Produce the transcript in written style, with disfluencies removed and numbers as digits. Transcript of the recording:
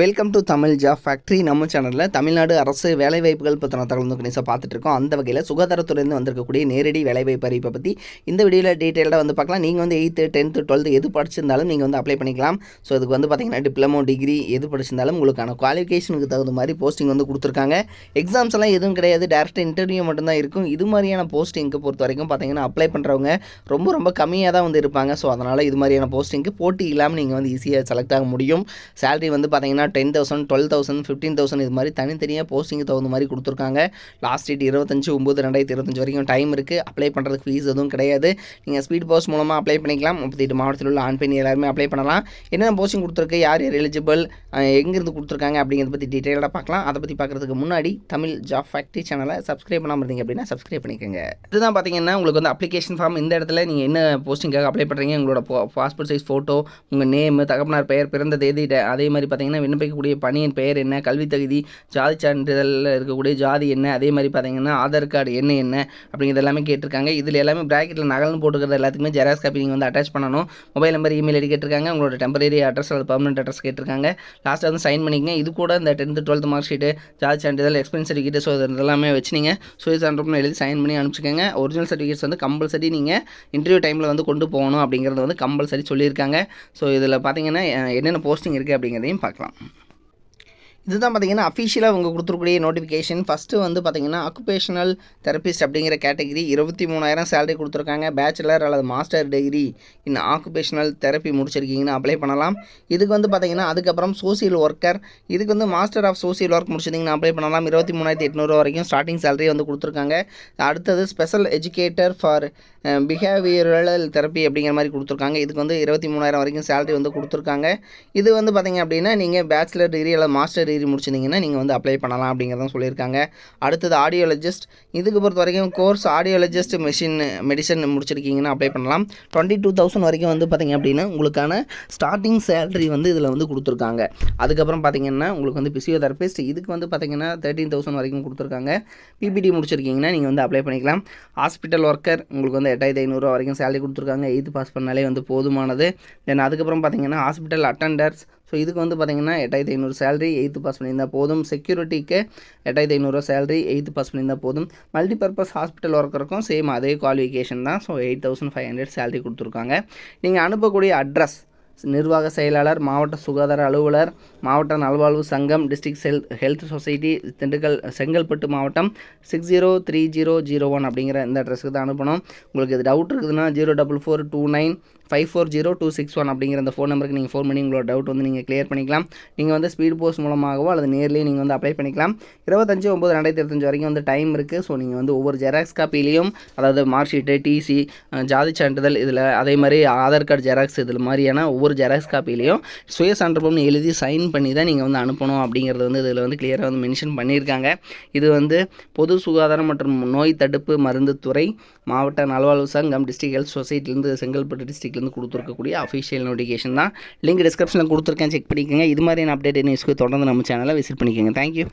Welcome to Tamil job factory. நம்ம சேனலில் தமிழ்நாடு அரசு வேலைவாய்ப்புகள் பற்றின தகவல் வந்து பார்த்துட்டு இருக்கோம். அந்த வகையில் சுகாதாரத்துறையிலேருந்து வந்திருக்கக்கூடிய நேரடி வேலைவாய்ப்பு அறிவிப்பை பற்றி இந்த வீடியோவில் டீட்டெயிலாக வந்து பார்க்கலாம். நீங்கள் வந்து 8th 10th 12th எது படிச்சிருந்தாலும் நீங்கள் வந்து அப்ளை பண்ணிக்கலாம். ஸோ இதுக்கு வந்து பார்த்தீங்கன்னா டிப்ளமோ டிகிரி எது படிச்சிருந்தாலும் உங்களுக்கான குவாலிஃபிகேஷனுக்கு தகுந்த மாதிரி போஸ்டிங் வந்து கொடுத்துருக்காங்க. எக்ஸாம்ஸ் எல்லாம் எதுவும் கிடையாது, டேரக்ட் இன்டர்வியூ மட்டும்தான் இருக்கும். இது மாதிரியான போஸ்டிங்க்கு பொறுத்த வரைக்கும் பார்த்தீங்கன்னா அப்ளை பண்ணுறவங்க ரொம்ப கம்மியாக தான் வந்து இருப்பாங்க. ஸோ அதனால் இது மாதிரியான போஸ்டிங்க்கு போட்டி இல்லாமல் நீங்கள் வந்து ஈஸியாக செலக்ட் ஆக முடியும். சேலரி வந்து பார்த்தீங்கன்னா 10,000 12,000 15,000 இது மாதிரி தனித்தனியாக போஸ்டிங்கு தகுந்த மாதிரி கொடுத்துருக்காங்க. லாஸ்ட் டேட் 25/9/2025 வரைக்கும் டைம் இருக்குது. அப்ளை பண்ணுறதுக்கு ஃபீஸ் எதுவும் கிடையாது. நீங்கள் ஸ்பீட் போஸ்ட் மூலமாக அப்ளை பண்ணிக்கலாம். 38 மாவட்டத்தில் உள்ள ஆண் பெண் எல்லாருமே அப்ளை பண்ணலாம். என்னென்ன போஸ்டிங் கொடுத்துருக்கு, யார் எலிஜிபிள், எங்கேருந்து கொடுத்துருக்காங்க அப்படிங்கிறத பற்றி டீட்டெயிலாக பார்க்கலாம். அதை பற்றி பார்க்குறதுக்கு முன்னாடி தமிழ் ஜாப் ஃபேக்ட்ரி சேனலை சப்ஸ்கிரைப் பண்ணாமல் இருந்தீங்க அப்படின்னா சப்ஸ்கிரைப் பண்ணிக்கோங்க. இதுதான் பார்த்தீங்கன்னா உங்களுக்கு வந்து அப்ளிகேஷன் ஃபார்ம். இந்த இடத்துல நீங்கள் என்ன போஸ்டிங்காக அப்ளை பண்ணுறீங்க, உங்களோட பாஸ்போர்ட் சைஸ் ஃபோட்டோ, உங்கள் நேம், தகப்பனார் பெயர், பிறந்த தேதி, அதே மாதிரி பார்த்தீங்கன்னா விண்ணப்பிக்கக்கூடிய பணியின் பெயர் என்ன, கல்வி தகுதி, ஜாதி சான்றிதழில் இருக்கக்கூடிய ஜாதி என்ன, அதே மாதிரி பார்த்தீங்கன்னா ஆதார் கார்டு என்ன அப்படிங்கிறது எல்லாமே கேட்டிருக்காங்க. இதில் எல்லாமே ப்ராக்கெட்டில் நகல்னு போட்டுக்கிறது எல்லாத்துக்குமே ஜெராக்ஸ் காப்பி நீங்கள் வந்து அட்டாச் பண்ணணும். மொபைல் நம்பர், இமெயில் ஐடி கேட்டிருக்காங்க. உங்களோட டெம்பரரி அட்ரஸ் அல்லது பர்மனெண்ட் அட்ரஸ் கேட்டிருக்காங்க. லாஸ்ட்டாக வந்து சைன் பண்ணிக்கங்க. இது கூட இந்த 10th 12th மார்க் ஷீட்டு, ஜாதி சான்றிதழ், எக்ஸ்பீரியன்ஸ் சர்டிஃபிகேட், ஸோ இதெல்லாமே வச்சு நீங்கள் சுய சான்றிதழ் எழுதி சைன் பண்ணி அனுப்பிச்சிக்கோங்க. ஒரிஜினல் சர்டிஃபிகேட்ஸ் வந்து கம்பல்சரி நீங்கள் இன்டர்வியூ டைமில் வந்து கொண்டு போகணும் அப்படிங்கிறது வந்து கம்பல்சரி சொல்லியிருக்காங்க. ஸோ இதில் பார்த்தீங்கன்னா என்னென்ன போஸ்டிங் இருக்குது அப்படிங்கிறதையும் பார்க்கலாம். இதுதான் பார்த்தீங்கன்னா அஃபிஷியலாக அவங்க கொடுத்துருக்கூடிய நோட்டிஃபிகேஷன். ஃபஸ்ட்டு வந்து பார்த்தீங்கன்னா ஆக்குபேஷனல் தெரபிஸ்ட் அப்படிங்கிற கேட்டகிரி 23,000 சேலரி கொடுத்துருக்காங்க. பேச்சுலர் அல்லது master degree in occupational therapy முடிச்சிருக்கீங்கன்னா அப்ளை பண்ணலாம். இதுக்கு வந்து பார்த்தீங்கன்னா அதுக்கப்புறம் சோசியல் ஒர்க்கர், இதுக்கு வந்து மாஸ்டர் ஆஃப் சோசியல் ஒர்க் முடிச்சிருந்தீங்கன்னா அப்ளை பண்ணலாம். 23,800 வரைக்கும் ஸ்டார்டிங் சேலரி வந்து கொடுத்துருக்காங்க. அடுத்தது special educator for behavioural therapy அப்படிங்கிற மாதிரி கொடுத்துருக்காங்க. இதுக்கு வந்து 23,000 வரைக்கும் சேலரி வந்து கொடுத்துருக்காங்க. இது வந்து பார்த்தீங்க அப்படின்னா நீங்கள் பேச்சுலர் டிகிரி அல்லது மாஸ்டர் டிகிரி முடிச்சிருந்தீங்கன்னா நீங்கள் வந்து அப்ளை பண்ணலாம் அப்படிங்கிறதான் சொல்லியிருக்காங்க. அடுத்தது ஆடியோலஜிஸ்ட், இதுக்கு பொறுத்த வரைக்கும் கோர்ஸ் ஆடியோலஜிஸ்ட் மெடிசன் முடிச்சிருக்கீங்கன்னா அப்ளை பண்ணலாம். 22,000 வரைக்கும் வந்து பார்த்தீங்க அப்படின்னா உங்களுக்கான ஸ்டார்டிங் சேலரி வந்து இதில் வந்து கொடுத்துருக்காங்க. அதுக்கப்புறம் பார்த்தீங்கன்னா உங்களுக்கு வந்து பிசியோதெரபிஸ்ட், இதுக்கு வந்து பார்த்தீங்கன்னா 13,000 வரைக்கும் கொடுத்துருக்காங்க. பிபிடி முடிச்சிருக்கீங்கன்னா நீங்கள் வந்து அப்ளை பண்ணிக்கலாம். ஹாஸ்பிட்டல் ஒர்க்கர் உங்களுக்கு வந்து 8,500 வரைக்கும் சேலரி கொடுத்துருக்காங்க. 8th பாஸ் பண்ணாலே வந்து போதுமானது. தென் அதுக்கப்புறம் பார்த்தீங்கன்னா ஹாஸ்பிட்டல் அட்டண்டர்ஸ், ஸோ இதுக்கு வந்து பார்த்தீங்கன்னா 8,500 சேலரி, 8th பாஸ் பண்ணியிருந்தால் போதும். செக்யூரிட்டிக்கு 8,500 சேலரி, 8th பாஸ் பண்ணியிருந்தால் போதும். மல்டிபர்பஸ் ஹாஸ்பிட்டல் ஒர்க்கருக்கும் சேம் அதே குவாலிஃபிகேஷன் தான். ஸோ 8,500 சேலரி கொடுத்துருக்காங்க. நீங்கள் அனுப்பக்கூடிய அட்ரஸ் நிர்வாக செயலாளர், மாவட்ட சுகாதார அலுவலர், மாவட்ட நல்வாழ்வு சங்கம், district health society, Dindigul Chengalpattu மாவட்டம் 603001 அப்படிங்கிற இந்த அட்ரஸுக்கு தான் அனுப்பணும். உங்களுக்கு இது டவுட் இருக்குதுன்னா 04429540261 அப்படிங்கிற அந்த ஃபோன் நம்பருக்கு நீங்கள் ஃபோன் பண்ணி உங்களோட டவுட் வந்து நீங்கள் கிளியர் பண்ணிக்கலாம். நீங்கள் வந்து ஸ்பீட் போஸ்ட் மூலமாகவோ அல்லது நேர்லேயே நீங்கள் வந்து அப்ளை பண்ணிக்கலாம். 25/9/2025 வரைக்கும் வந்து டைம் இருக்குது. ஸோ நீங்கள் வந்து ஒவ்வொரு ஜெராக்ஸ் காப்பிலையும், அதாவது மார்க் ஷீட்டு, டிசி, ஜாதி சான்றிதழ், இதில் அதே மாதிரி ஆதார் கார்டு ஜெராக்ஸ், இதில் மாதிரியான ஒவ்வொரு ஜெராக்ஸ் காப்பிலையும் சுய சான்றிதழ்னு எழுதி சைன் பண்ணி தான் நீங்கள் வந்து அனுப்பணும் அப்படிங்கிறது வந்து இதில் வந்து கிளியராக வந்து மென்ஷன் பண்ணியிருக்காங்க. இது வந்து பொது சுகாதாரம் மற்றும் நோய் தடுப்பு மருந்து துறை, மாவட்ட நல்வாழ்வு சங்கம், டிஸ்ட்ரிக்ட் ஹெல்த் சொசைட்டிலேருந்து செங்கல்பட்டு டிஸ்ட்ரிக்ட்லேருந்து கொடுத்துருக்கக்கூடிய அஃபிஷியல் நோட்டிஃபிகேஷன் தான். லிங்க் டிஸ்கிரிப்ஷனில் கொடுத்துருக்கேன், செக் பண்ணிக்கோங்க. இது மாதிரியான அப்டேட் நியூஸ்க்கு தொடர்ந்து நம்ம சேனலை விசிட் பண்ணிக்கோங்க. தேங்க்யூ.